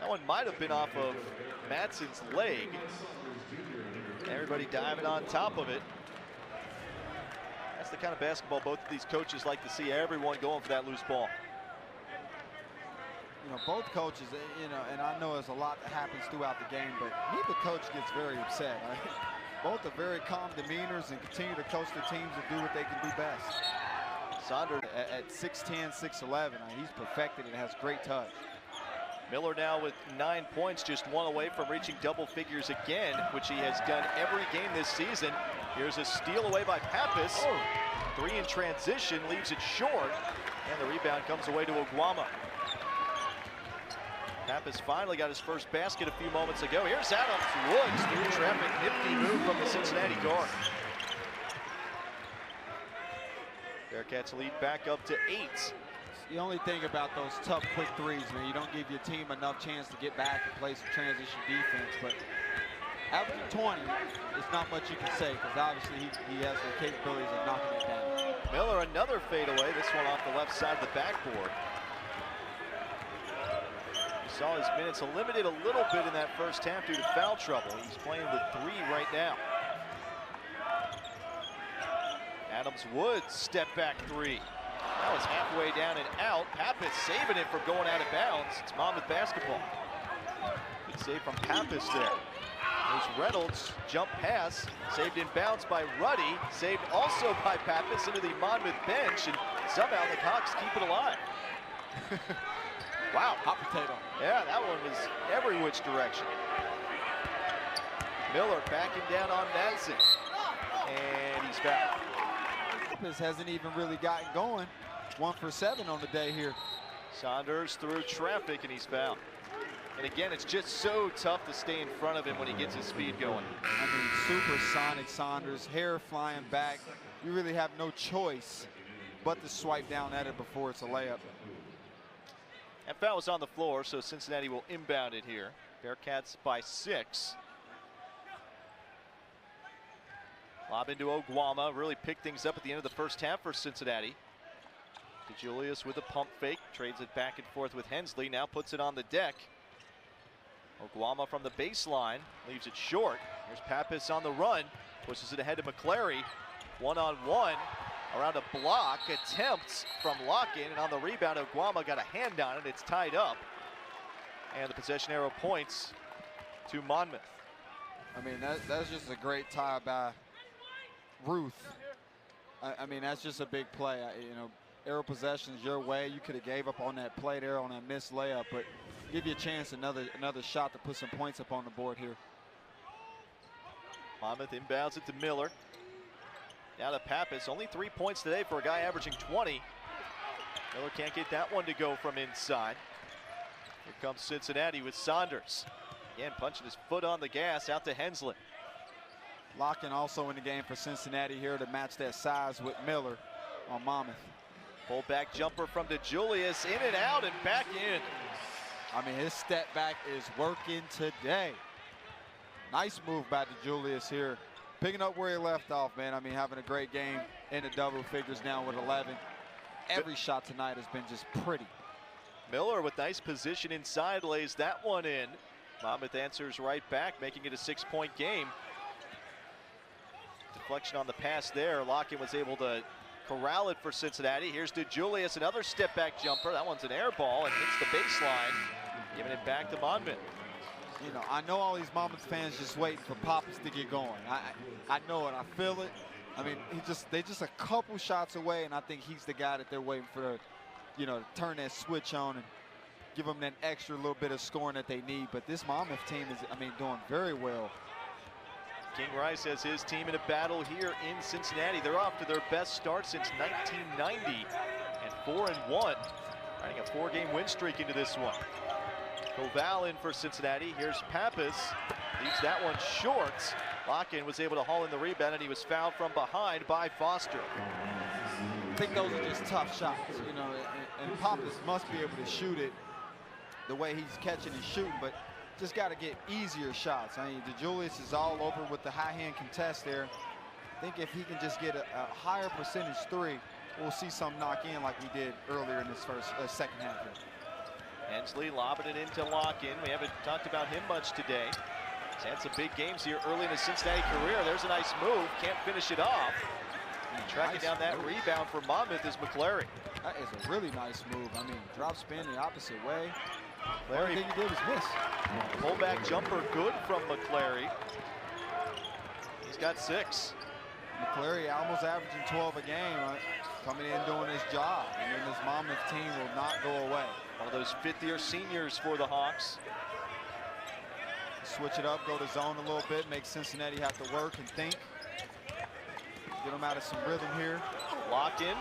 That one might have been off of Madsen's leg. Everybody diving on top of it. That's the kind of basketball both of these coaches like to see, everyone going for that loose ball. You know, both coaches, you know, and I know there's a lot that happens throughout the game, but neither coach gets very upset. Right? Both are very calm demeanors and continue to coach their teams and do what they can do best. Saunders at 6'10", 6'11", he's perfected and has great touch. Miller now with 9 points, just 1 away from reaching double figures again, which he has done every game this season. Here's a steal away by Pappas. 3 in transition, leaves it short, and the rebound comes away to Oguama. Pappas finally got his first basket a few moments ago. Here's Adams Woods through traffic. Nifty move from the Cincinnati guard. Bearcats lead back up to 8. The only thing about those tough, quick threes, man, you don't give your team enough chance to get back and play some transition defense. But averaging 20, it's not much you can say, because obviously he has the capabilities of knocking it down. Miller, another fadeaway. This one off the left side of the backboard. We saw his minutes limited a little bit in that first half due to foul trouble. He's playing with 3 right now. Adams-Woods step back three. That was halfway down and out. Pappas saving it from going out of bounds. It's Monmouth basketball. Good save from Pappas there. There's Reynolds, jump pass, saved in bounds by Ruddy, saved also by Pappas into the Monmouth bench, and somehow the Hawks keep it alive. Wow. Hot potato. Yeah, that one was every which direction. Miller backing down on Madsen, and he's fouled. Pappas hasn't even really gotten going. 1 for 7 on the day here. Saunders through traffic, and he's fouled. And again, it's just so tough to stay in front of him when he gets his speed going. I mean, supersonic Saunders, hair flying back. You really have no choice but to swipe down at it before it's a layup. And foul was on the floor, so Cincinnati will inbound it here. Bearcats by 6. Lob into Oguama, really picked things up at the end of the first half for Cincinnati. DeJulius with a pump fake, trades it back and forth with Hensley, now puts it on the deck. Oguama from the baseline, leaves it short. Here's Pappas on the run, pushes it ahead to McClary. One-on-one, around a block, attempts from Lock-in, and on the rebound, Oguama got a hand on it, it's tied up. And the possession arrow points to Monmouth. I mean, that's just a great tie by Ruth. I mean, that's just a big play. You know, arrow possessions your way. You could have gave up on that play there on that missed layup, but give you a chance, another shot to put some points up on the board here. Monmouth inbounds it to Miller. Now to Pappas, only 3 points today for a guy averaging 20. Miller can't get that one to go from inside. Here comes Cincinnati with Saunders. Again, punching his foot on the gas, out to Hensley. Lock-in also in the game for Cincinnati here to match that size with Miller on Monmouth. Pull back jumper from DeJulius, in and out and back in. I mean, his step back is working today. Nice move by DeJulius here. Picking up where he left off, man. I mean, having a great game in the double figures now with 11. Every shot tonight has been just pretty. Miller with nice position inside, lays that one in. Monmouth answers right back, making it a 6-point game. Deflection on the pass there. Lock-in was able to corral it for Cincinnati. Here's DeJulius, another step back jumper. That one's an air ball and hits the baseline, giving it back to Monmouth. You know, I know all these Monmouth fans just waiting for Pappas to get going. I know it, I feel it. I mean, they're just a couple shots away, and I think he's the guy that they're waiting for, you know, to turn that switch on and give them that extra little bit of scoring that they need. But this Monmouth team is, I mean, doing very well. King Rice has his team in a battle here in Cincinnati. They're off to their best start since 1990 and 4-1, riding a 4-game win streak into this one. Koval in for Cincinnati. Here's Pappas, leaves that one short. Lock-in was able to haul in the rebound, and he was fouled from behind by Foster. I think those are just tough shots, you know, and Pappas must be able to shoot it the way he's catching and shooting, but just got to get easier shots. I mean, DeJulius is all over with the high hand contest there. I think if he can just get a higher percentage three, we'll see some knock in like we did earlier in this second half here. Hensley lobbing it into Lock-in. We haven't talked about him much today. He's had some big games here early in his Cincinnati career. There's a nice move, can't finish it off. Tracking down that rebound for Monmouth is McClary. That is a really nice move. I mean, drop spin the opposite way. McClary, only thing he did was miss. Pullback jumper good from McClary. He's got 6. McClary almost averaging 12 a game, coming in doing his job. I mean, this Monmouth team will not go away. One of those fifth-year seniors for the Hawks. Switch it up, go to zone a little bit, make Cincinnati have to work and think. Get them out of some rhythm here. Lock-in,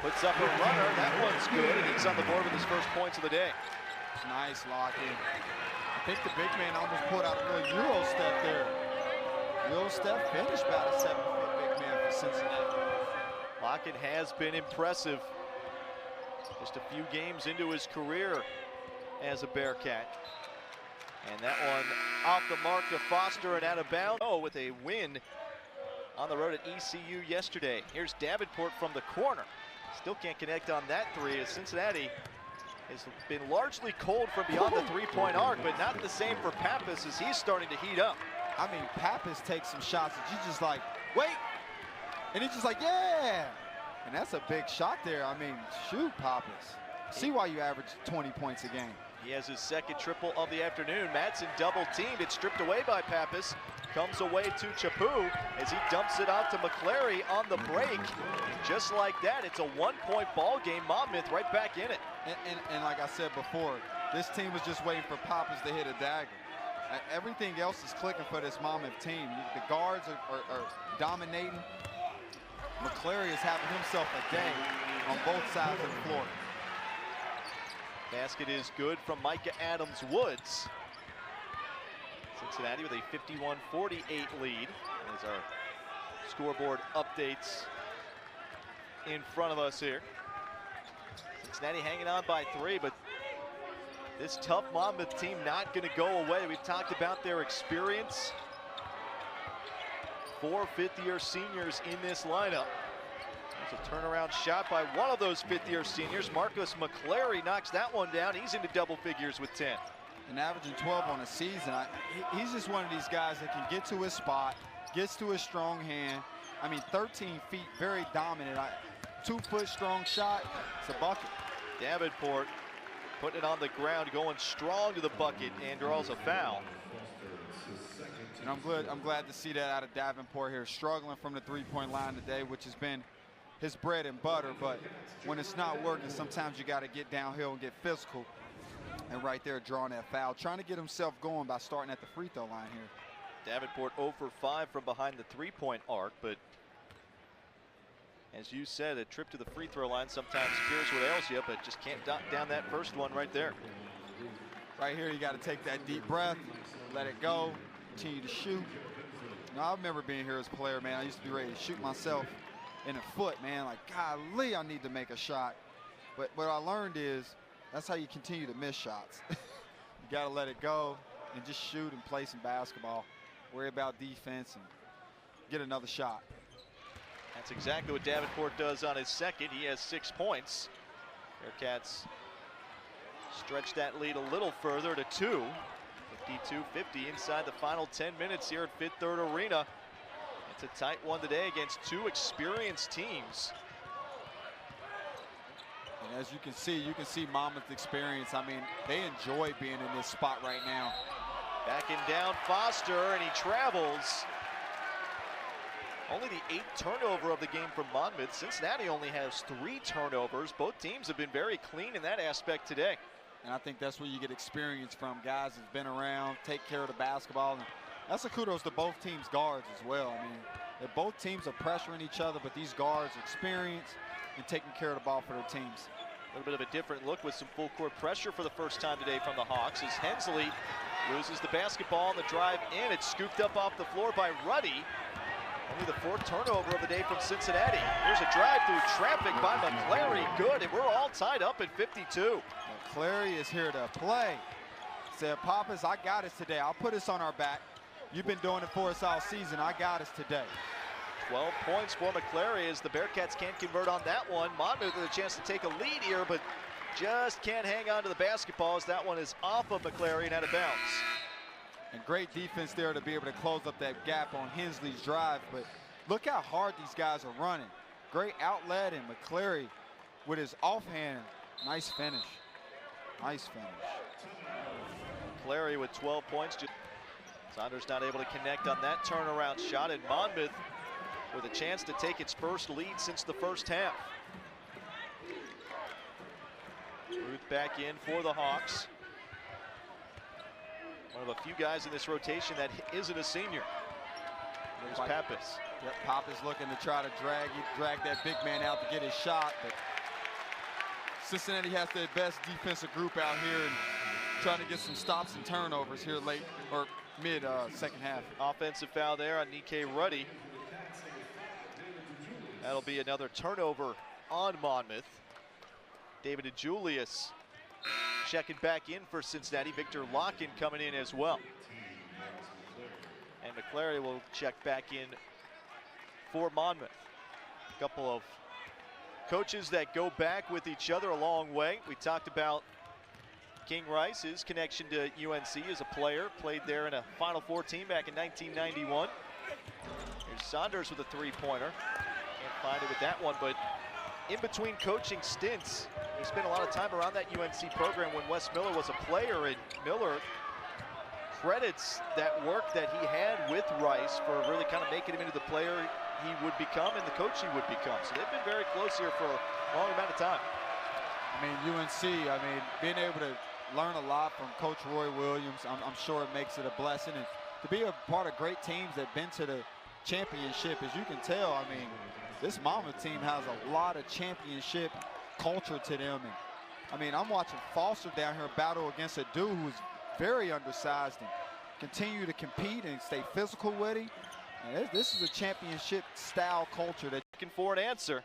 puts up a runner. That one's good, and he's on the board with his first points of the day. Nice Lock-in. I think the big man almost pulled out a little Euro step there. Euro step finished about a 7-foot big man for Cincinnati. Lock-in has been impressive. Just a few games into his career as a Bearcat. And that one off the mark to Foster and out of bounds. Oh, with a win on the road at ECU yesterday. Here's Davenport from the corner. Still can't connect on that three, as Cincinnati has been largely cold from beyond the three-point arc, but not the same for Pappas as he's starting to heat up. I mean, Pappas takes some shots that you just like, wait, And he's just like, yeah. And that's a big shot there. I mean, shoot, Pappas. See why you average 20 points a game. He has his second triple of the afternoon. Madsen double teamed. It's stripped away by Pappas. Comes away to Chapu as he dumps it out to McClary on the break. Just like that, it's a 1-point ball game. Monmouth right back in it. And like I said before, this team was just waiting for Pappas to hit a dagger. Everything else is clicking for this Monmouth team. The guards are dominating. McClary is having himself a day on both sides of the floor. Basket is good from Micah Adams-Woods. Cincinnati with a 51-48 lead. As our scoreboard updates in front of us here. Cincinnati hanging on by 3, but this tough Monmouth team not going to go away. We've talked about their experience. 4 fifth-year seniors in this lineup. There's a turnaround shot by one of those fifth-year seniors. Marcus McClary knocks that one down. He's into double figures with 10. And averaging 12 on a season. He's just one of these guys that can get to his spot, gets to his strong hand. I mean, 13 feet, very dominant. 2-foot strong shot, it's a bucket. Davenport putting it on the ground, going strong to the bucket, and draws a foul. And I'm glad to see that out of Davenport here, struggling from the three-point line today, which has been his bread and butter. But when it's not working, sometimes you got to get downhill and get physical. And right there, drawing that foul, trying to get himself going by starting at the free throw line here. Davenport 0 for 5 from behind the three-point arc, but as you said, a trip to the free throw line sometimes cures what ails you, but just can't knock down that first one right there. Right here, you got to take that deep breath, let it go, continue to shoot. Now, I remember being here as a player, man. I used to be ready to shoot myself in the foot, man. Like, golly, I need to make a shot. But what I learned is that's how you continue to miss shots. You got to let it go and just shoot and play some basketball. Worry about defense and get another shot. That's exactly what Davenport does on his second. He has 6 points. Bearcats stretch that lead a little further to 2. 52-50 inside the final 10 minutes here at Fifth Third Arena. It's a tight one today against 2 experienced teams. And as you can see Monmouth experience. I mean, they enjoy being in this spot right now. Backing down Foster, and he travels. Only the 8th turnover of the game from Monmouth. Cincinnati only has 3 turnovers. Both teams have been very clean in that aspect today. And I think that's where you get experience from, guys that's been around, take care of the basketball. And that's a kudos to both teams' guards as well. I mean, both teams are pressuring each other, but these guards are experienced and taking care of the ball for their teams. A little bit of a different look with some full court pressure for the first time today from the Hawks as Hensley loses the basketball on the drive in. It's scooped up off the floor by Ruddy. Only the 4th turnover of the day from Cincinnati. Here's a drive through traffic by McClary. Good, and we're all tied up at 52. McClary is here to play. Said, Pappas, I got us today. I'll put us on our back. You've been doing it for us all season. I got us today. 12 points for McClary as the Bearcats can't convert on that one. Monmouth with a chance to take a lead here, but just can't hang on to the basketball as that one is off of McClary and out of bounds. And great defense there to be able to close up that gap on Hensley's drive. But look how hard these guys are running. Great outlet, and McClary with his offhand. Nice finish. Nice finish. McClary with 12 points. Saunders not able to connect on that turnaround shot, and Monmouth with a chance to take its first lead since the first half. Ruth back in for the Hawks. One of a few guys in this rotation that isn't a senior. There's Pappas. Yep, Pappas looking to try to drag that big man out to get his shot, but Cincinnati has their best defensive group out here and trying to get some stops and turnovers here late or mid second half. Offensive foul there on Nikkei Ruddy. That'll be another turnover on Monmouth. David DeJulius checking back in for Cincinnati. Victor Locken coming in as well. And McClary will check back in for Monmouth. A couple of coaches that go back with each other a long way. We talked about King Rice, his connection to UNC as a player. Played there in a Final Four team back in 1991. Here's Saunders with a three-pointer. Can't find it with that one, but in between coaching stints, he spent a lot of time around that UNC program when Wes Miller was a player, and Miller credits that work that he had with Rice for really kind of making him into the player he would become and the coach he would become. So they've been very close here for a long amount of time. I mean, UNC, being able to learn a lot from Coach Roy Williams, I'm sure it makes it a blessing. And to be a part of great teams that have been to the championship, as you can tell, I mean, this Monmouth team has a lot of championship culture to them. And I mean, I'm watching Foster down here battle against a dude who's very undersized and continue to compete and stay physical with him. And this is a championship style culture. Looking for an answer.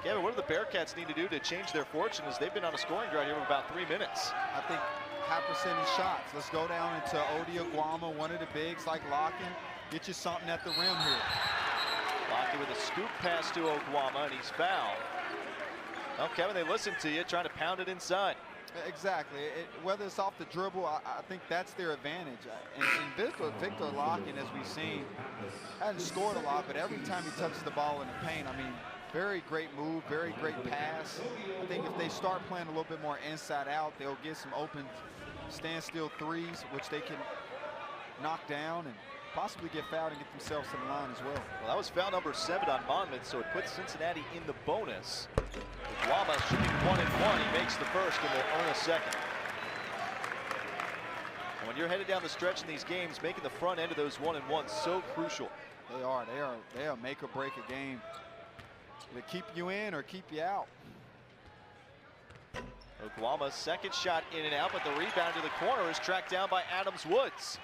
Kevin, what do the Bearcats need to do to change their fortune, as they've been on a scoring drought here for about 3 minutes? I think high percentage shots. Let's go down into Odi Aguama, one of the bigs like Locken. Get you something at the rim here. Locken with a scoop pass to Aguama, and he's fouled. Well, Kevin, they listen to you, trying to pound it inside. Exactly. Whether it's off the dribble, I think that's their advantage. And Victor Locken, as we've seen, hasn't scored a lot, but every time he touches the ball in the paint, I mean, very great move, very great pass. I think if they start playing a little bit more inside out, they'll get some open standstill threes, which they can knock down and possibly get fouled and get themselves to the line as well. Well, that was foul number 7 on Monmouth, so it puts Cincinnati in the bonus. Aguama shooting 1 and 1. He makes the first and will earn a second. And when you're headed down the stretch in these games, making the front end of those 1 and 1 so crucial. They are make or break a game. To keep you in or keep you out. Aguama's second shot in and out, but the rebound to the corner is tracked down by Adams Woods.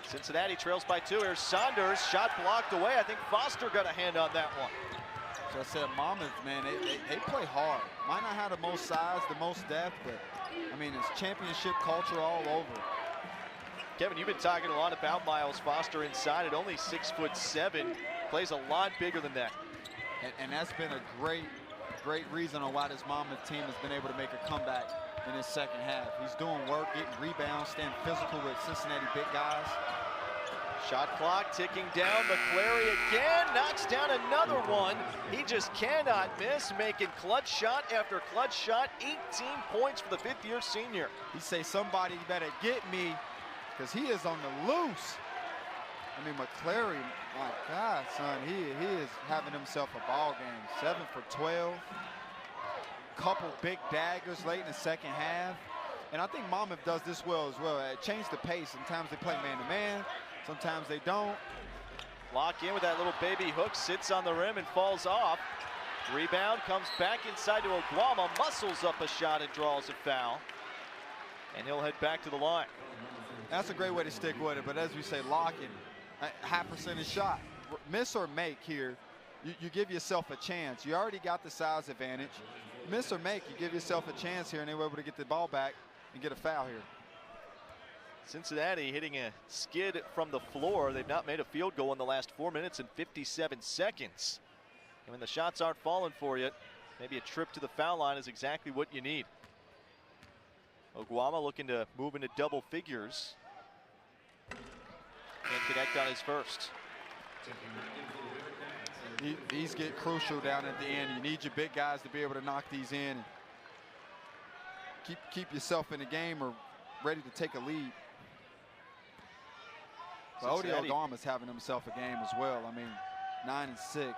Cincinnati trails by 2. Here's Saunders, shot blocked away. I think Foster got a hand on that one. So I said, Monmouth, man, they play hard. Might not have the most size, the most depth, but I mean, it's championship culture all over. Kevin, you've been talking a lot about Miles Foster inside at only 6'7", plays a lot bigger than that. And that's been a great reason on why this Monmouth team has been able to make a comeback in his second half. He's doing work, getting rebounds, staying physical with Cincinnati big guys. Shot clock ticking down. McClary again knocks down another one. He just cannot miss, making clutch shot after clutch shot. 18 points for the 5th-year senior. He say, somebody better get me, because he is on the loose. I mean, McClary, my God, son, he is having himself a ball game. 7 for 12. Couple big daggers late in the second half. And I think Monmouth does this well as well. It changed the pace. Sometimes they play man-to-man. Sometimes they don't. Lock in with that little baby hook, sits on the rim and falls off. Rebound comes back inside to Aguama, muscles up a shot and draws a foul. And he'll head back to the line. That's a great way to stick with it, but as we say, lock in. High percentage shot. Miss or make here, you give yourself a chance. You already got the size advantage. Miss or make, you give yourself a chance here, and they were able to get the ball back and get a foul here. Cincinnati hitting a skid from the floor. They've not made a field goal in the last 4 minutes and 57 seconds. And when the shots aren't falling for you, maybe a trip to the foul line is exactly what you need. Aguama looking to move into double figures. Can't connect on his first. These get crucial down at the end. You need your big guys to be able to knock these in. Keep yourself in the game or ready to take a lead. But Odi Aguama's having himself a game as well. I mean, 9 and 6.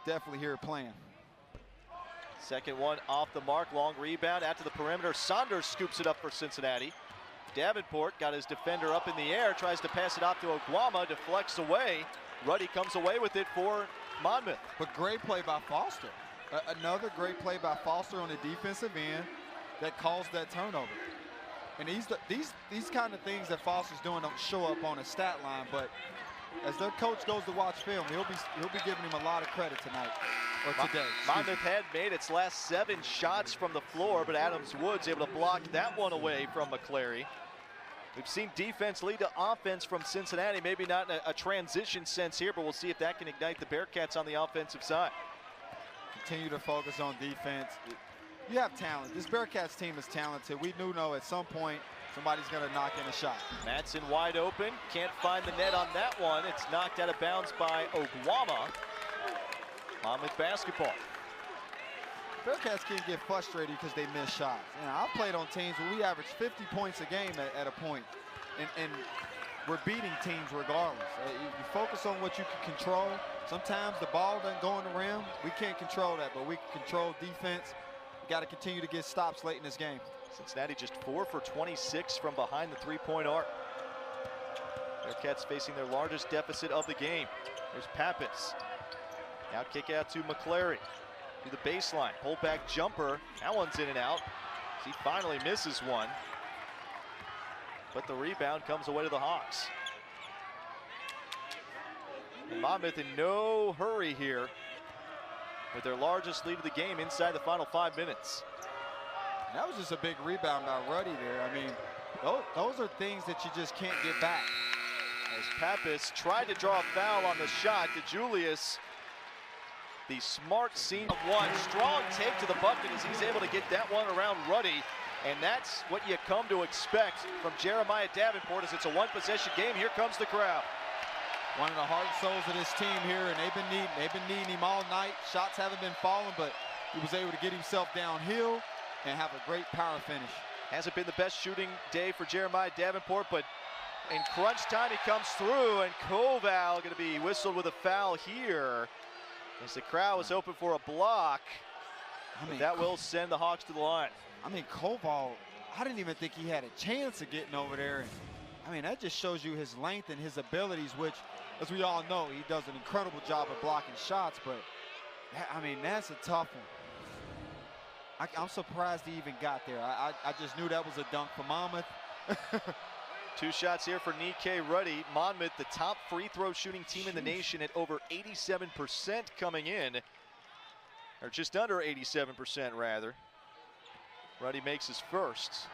Definitely here playing. Second one off the mark, long rebound out to the perimeter. Saunders scoops it up for Cincinnati. Davenport got his defender up in the air, tries to pass it off to Aguama, deflects away. Ruddy comes away with it for Monmouth. But great play by Foster. Another great play by Foster on the defensive end that caused that turnover. And these kind of things that Foster's doing don't show up on a stat line, but as their coach goes to watch film, he'll be giving him a lot of credit tonight or today. Monmouth had made its last 7 shots from the floor, but Adams Woods able to block that one away from McClary. We've seen defense lead to offense from Cincinnati, maybe not in a transition sense here, but we'll see if that can ignite the Bearcats on the offensive side. Continue to focus on defense. You have talent. This Bearcats team is talented. We do know at some point somebody's going to knock in a shot. Madsen wide open, can't find the net on that one. It's knocked out of bounds by Oguama. Monmouth basketball. Bearcats can get frustrated because they miss shots. You know, I've played on teams where we average 50 points a game at a point, and we're beating teams regardless. You focus on what you can control. Sometimes the ball doesn't go in the rim. We can't control that, but we can control defense. We got to continue to get stops late in this game. Cincinnati just 4 for 26 from behind the three-point arc. Bearcats facing their largest deficit of the game. There's Pappas. Now kick out to McClary. To the baseline, pull back jumper. That one's in and out. He finally misses one. But the rebound comes away to the Hawks. And Monmouth in no hurry here with their largest lead of the game inside the final 5 minutes. And that was just a big rebound by Ruddy there. I mean, those are things that you just can't get back. As Pappas tried to draw a foul on the shot to Julius. The smart scene of one. Strong take to the bucket as he's able to get that one around Ruddy. And that's what you come to expect from Jeremiah Davenport as it's a one-possession game. Here comes the crowd. One of the heart and souls of this team here, and they've been needing him all night. Shots haven't been falling, but he was able to get himself downhill and have a great power finish. Hasn't been the best shooting day for Jeremiah Davenport, but in crunch time he comes through, and Koval going to be whistled with a foul here as the crowd was open for a block. That will send the Hawks to the line. I mean, Koval, I didn't even think he had a chance of getting over there. And, I mean, that just shows you his length and his abilities, which, as we all know, he does an incredible job of blocking shots. But, I mean, that's a tough one. I'm surprised he even got there. I just knew that was a dunk for Monmouth. 2 shots here for Nikkei Ruddy. Monmouth, the top free throw shooting team in the nation at over 87% coming in. Or just under 87% rather. Ruddy makes his first.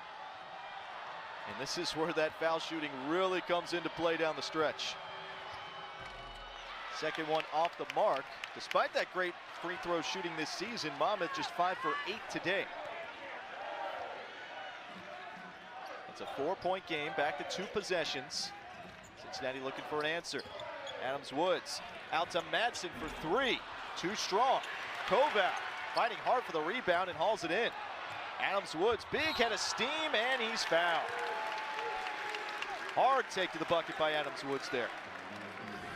And this is where that foul shooting really comes into play down the stretch. Second one off the mark. Despite that great free throw shooting this season, Monmouth just 5 for 8 today. It's a 4-point game, back to 2 possessions. Cincinnati looking for an answer. Adams Woods out to Madsen for 3. Too strong. Koval fighting hard for the rebound and hauls it in. Adams Woods, big head of steam, and he's fouled. Hard take to the bucket by Adams Woods there.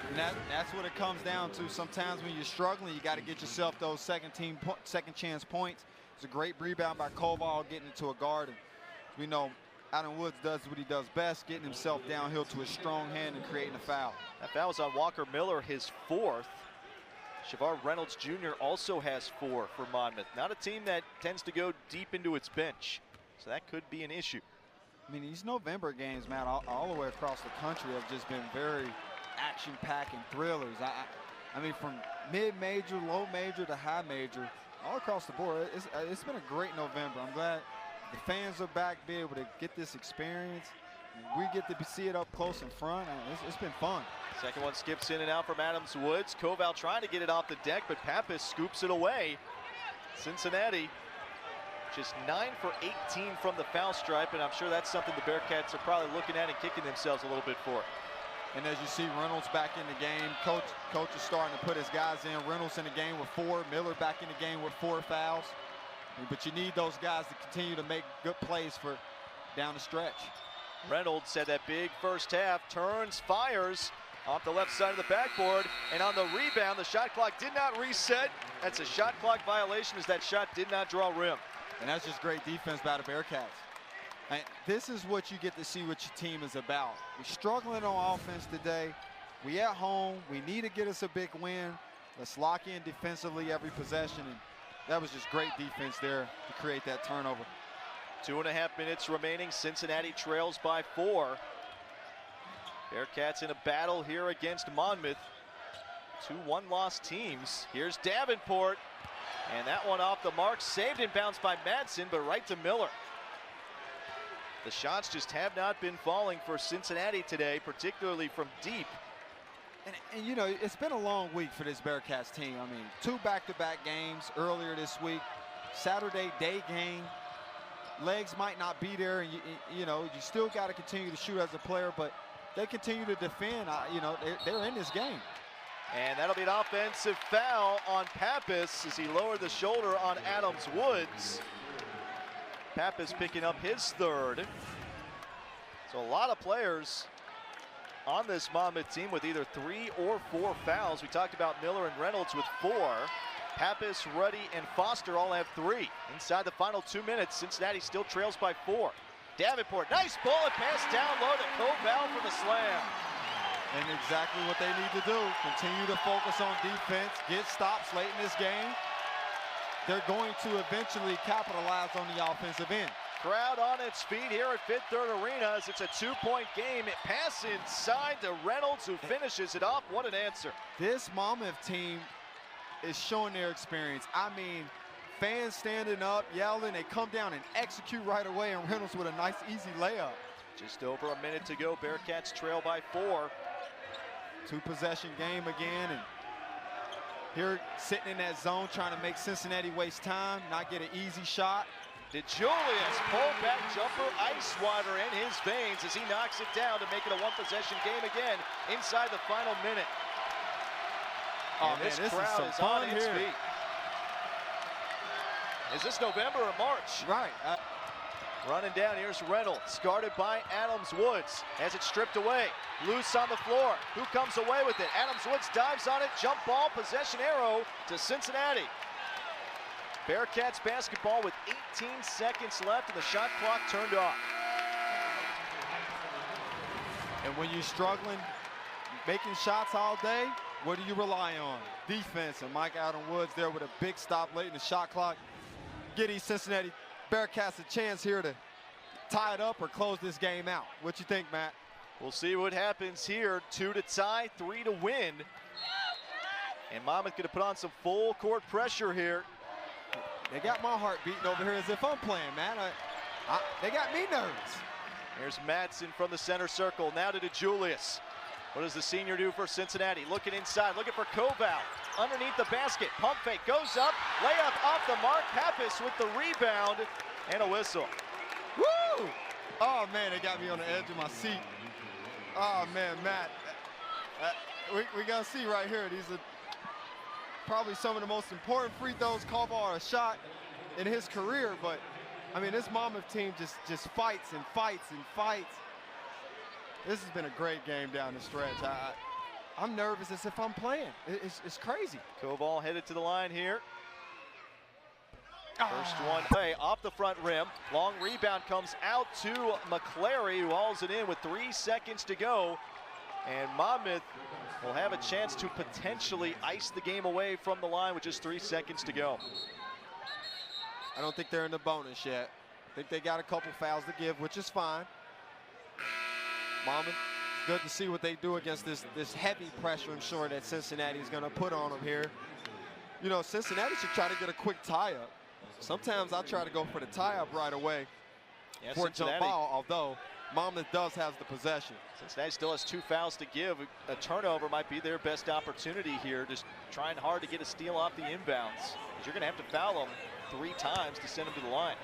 And that's what it comes down to. Sometimes when you're struggling, you got to get yourself those second chance points. It's a great rebound by Koval getting into a guard. And we know Adam Woods does what he does best, getting himself downhill to a strong hand and creating a foul. That foul was on Walker Miller, his 4th. Shavar Reynolds Jr. also has 4 for Monmouth. Not a team that tends to go deep into its bench, so that could be an issue. I mean, these November games, man, all the way across the country have just been very action-packed and thrillers. I mean, from mid-major, low major to high major, all across the board, it's been a great November. I'm glad the fans are back, be able to get this experience. We get to see it up close in front, and it's been fun. Second one skips in and out from Adams Woods. Koval trying to get it off the deck, but Pappas scoops it away. Cincinnati just 9 for 18 from the foul stripe, and I'm sure that's something the Bearcats are probably looking at and kicking themselves a little bit for. And as you see Reynolds back in the game, coach is starting to put his guys in. Reynolds in the game with 4, Miller back in the game with 4 fouls. But you need those guys to continue to make good plays for down the stretch. Reynolds had that big first half, turns, fires off the left side of the backboard, and on the rebound, the shot clock did not reset. That's a shot clock violation as that shot did not draw rim. And that's just great defense by the Bearcats. And this is what you get to see what your team is about. We're struggling on offense today. We at home, we need to get us a big win. Let's lock in defensively every possession, and that was just great defense there to create that turnover. 2.5 minutes remaining. Cincinnati trails by 4. Bearcats in a battle here against Monmouth. 2 one-loss teams. Here's Davenport. And that one off the mark. Saved and bounced by Madsen, but right to Miller. The shots just have not been falling for Cincinnati today, particularly from deep. And you know, it's been a long week for this Bearcats team. I mean, 2 back-to-back games earlier this week. Saturday day game. legs might not be there, and you know, you still got to continue to shoot as a player, but they continue to defend. You know, they're in this game. And that'll be an offensive foul on Pappas as he lowered the shoulder on Adams Woods. Pappas picking up his third. So a lot of players on this Monmouth team with either 3 or 4 fouls. We talked about Miller and Reynolds with 4. Pappas, Ruddy, and Foster all have 3. Inside the final 2 minutes, Cincinnati still trails by 4. Davenport, nice bullet pass down low to Koval for the slam. And exactly what they need to do. Continue to focus on defense, get stops late in this game. They're going to eventually capitalize on the offensive end. Crowd on its feet here at Fifth Third Arena as it's a 2-point game. It pass inside to Reynolds, who finishes it off. What an answer. This Monmouth team is showing their experience. I mean, fans standing up, yelling, they come down and execute right away, and Reynolds with a nice, easy layup. Just over a minute to go. Bearcats trail by 4. 2-possession game again, and here sitting in that zone trying to make Cincinnati waste time, not get an easy shot. DeJulius, pull-back jumper, ice water in his veins as he knocks it down to make it a 1-possession game again inside the final minute. Oh, and man, this crowd is on its feet. Is this November or March? Right. Running down, here's Reynolds, guarded by Adams Woods. Has it stripped away, loose on the floor. Who comes away with it? Adams Woods dives on it, jump ball, possession arrow to Cincinnati. Bearcats basketball with 18 seconds left and the shot clock turned off. And when you're struggling, making shots all day, what do you rely on? Defense, and Mike Adam Woods there with a big stop late in the shot clock. Get these Cincinnati Bearcats a chance here to tie it up or close this game out. What you think, Matt? We'll see what happens here. 2 to tie, 3 to win. And Monmouth going to put on some full court pressure here. They got my heart beating over here as if I'm playing, man. They got me nervous. Here's Madsen from the center circle. Now to DeJulius. What does the senior do for Cincinnati? Looking inside, looking for Koval. Underneath the basket, pump fake, goes up, layup off the mark. Pappas with the rebound and a whistle. Woo! Oh, man, they got me on the edge of my seat. Oh, man, Matt. We got to see right here. These are probably some of the most important free throws Koval has shot in his career. But, I mean, this Monmouth team just fights and fights and fights. This has been a great game down the stretch. I'm nervous as if I'm playing. It's crazy. Koval headed to the line here. First one play off the front rim. Long rebound comes out to McClary, who hauls it in with 3 seconds to go. And Monmouth will have a chance to potentially ice the game away from the line with just 3 seconds to go. I don't think they're in the bonus yet. I think they got a couple fouls to give, which is fine. Monmouth, good to see what they do against this heavy pressure, I'm sure, that Cincinnati is going to put on them here. You know, Cincinnati should try to get a quick tie-up. Sometimes I try to go for the tie-up right away for a jump ball, although Monmouth does have the possession. Cincinnati still has 2 fouls to give. A turnover might be their best opportunity here, just trying hard to get a steal off the inbounds. You're going to have to foul them 3 times to send them to the line.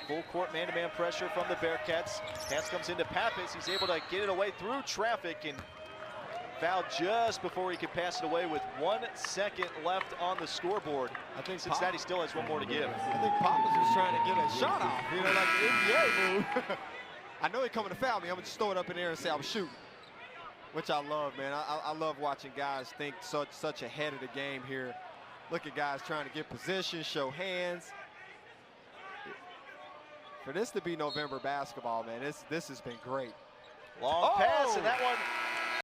Full court man-to-man pressure from the Bearcats. Pass comes into Pappas. He's able to get it away through traffic and foul just before he could pass it away with 1 second left on the scoreboard. I think Cincinnati still has 1 more to give. I think Pappas is trying to get a shot off, you know, like the NBA move. I know he's coming to foul me. I'm going to just throw it up in the air and say I'm shooting, which I love, man. I love watching guys think such ahead of the game here. Look at guys trying to get position, show hands. For this to be November basketball, man, this has been great. Long pass, and that one